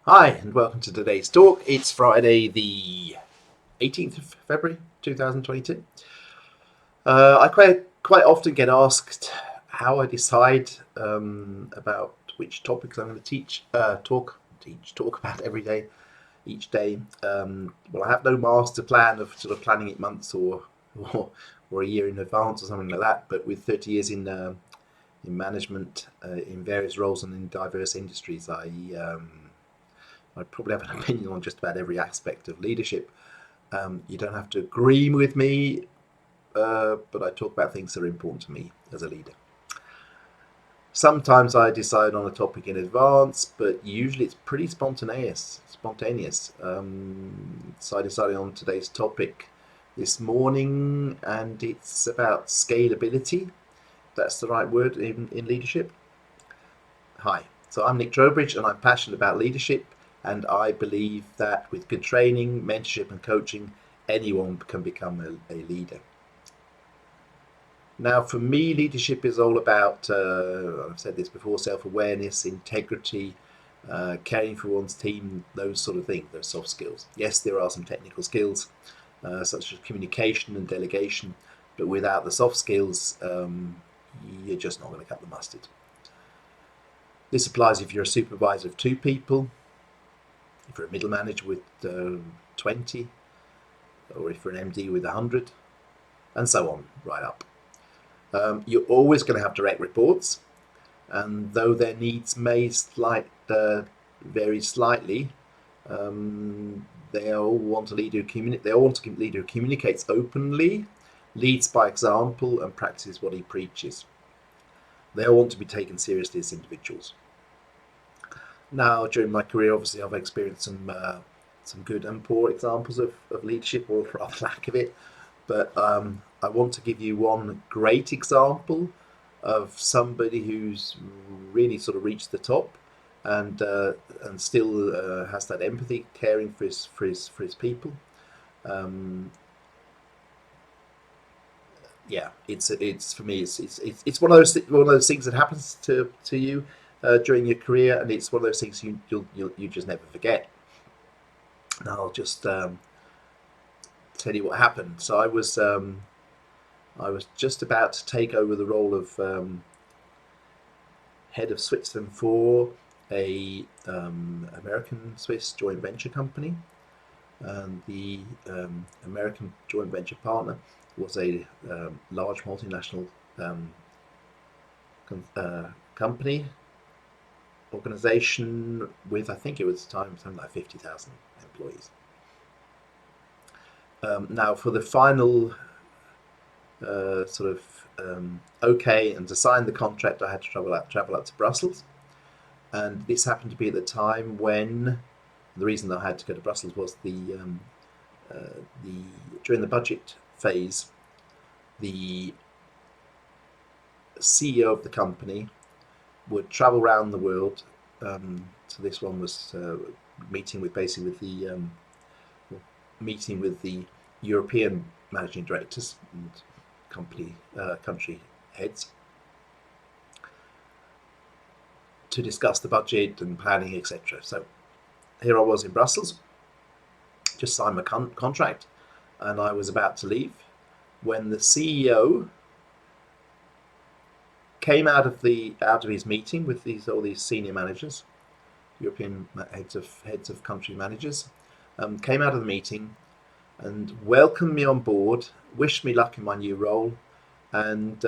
Hi, and welcome to today's talk. It's Friday, the 18th of February 2022. I quite often get asked how I decide about which topics I'm going to talk about every day, each day. Well, I have no master plan of sort of planning it months or, or a year in advance or something like that. But with 30 years in management, in various roles and in diverse industries, I probably have an opinion on just about every aspect of leadership. You don't have to agree with me, but I talk about things that are important to me as a leader. Sometimes I decide on a topic in advance, but usually it's pretty spontaneous. So I decided on today's topic this morning, and it's about scalability. That's the right word in leadership. Hi, so I'm Nick Trowbridge, and I'm passionate about leadership, and I believe that with good training, mentorship, and coaching, anyone can become a leader. Now, for me, leadership is all about, I've said this before, self-awareness, integrity, caring for one's team, those sort of things, those soft skills. Yes, there are some technical skills, such as communication and delegation, but without the soft skills, you're just not going to cut the mustard. This applies if you're a supervisor of two people, if you're a middle manager with 20, or if you're an MD with 100, and so on, right up. You're always going to have direct reports, and though their needs may vary slightly, they all want a leader who communicates openly, leads by example, and practices what he preaches. They all want to be taken seriously as individuals. Now, during my career, obviously, I've experienced some good and poor examples of leadership, or rather lack of it. But I want to give you one great example of somebody who's really sort of reached the top and still has that empathy, caring for his people. Yeah, it's for me. It's one of those things that happens to you during your career, and it's one of those things you just never forget. And I'll just tell you what happened. So I was just about to take over the role of head of Switzerland for a American Swiss joint venture company, and the American joint venture partner was a large multinational company organization with, I think it was something like 50,000 employees. Now, for the final okay, and to sign the contract, I had to travel up to Brussels, and this happened to be at the time when the reason I had to go to Brussels was the during the budget phase, the CEO of the company would travel around the world. So this one was meeting with the European managing directors and country heads to discuss the budget and planning, etc. So here I was in Brussels, just signed my contract, and I was about to leave when the CEO came out of his meeting with all these senior managers, European heads of country managers, came out of the meeting and welcomed me on board, wished me luck in my new role, and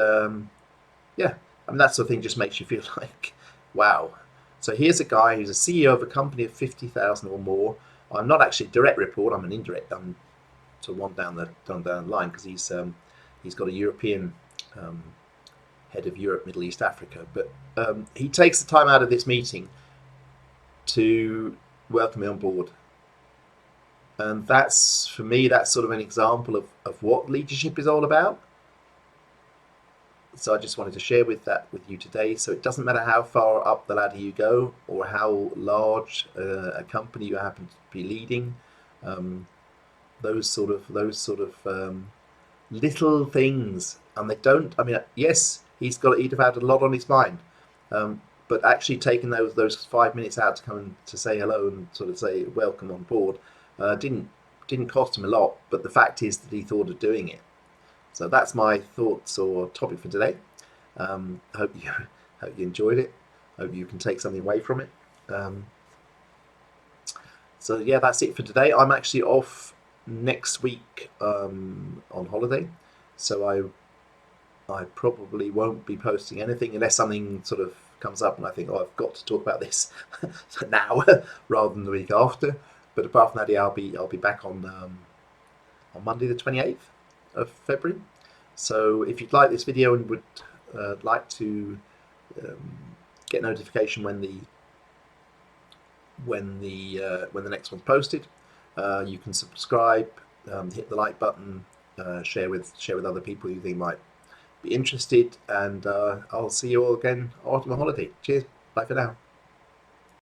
yeah, I mean that sort of thing just makes you feel like, wow. So here's a guy who's a CEO of a company of 50,000 or more. I'm not actually a direct report. I'm an indirect. I'm to one down the line because he's got a European head of Europe, Middle East, Africa. But he takes the time out of this meeting to welcome me on board. And that's, for me, that's sort of an example of what leadership is all about. So I just wanted to share with you today. So it doesn't matter how far up the ladder you go or how large a company you happen to be leading. Those sort of little things, and they don't. I mean, yes, he'd have had a lot on his mind, but actually taking those 5 minutes out to come and to say hello and sort of say welcome on board didn't cost him a lot. But the fact is that he thought of doing it. So that's my thoughts or topic for today. Hope you hope you enjoyed it. Hope you can take something away from it. So yeah, that's it for today. I'm actually off next week on holiday, so I probably won't be posting anything unless something sort of comes up and I think, oh, I've got to talk about this now rather than the week after. But apart from that, yeah, I'll be back on Monday the 28th of February. So if you'd like this video and would like to get notification when the next one's posted, you can subscribe, hit the like button, share with other people you think might be interested, and I'll see you all again after my holiday. Cheers, bye for now.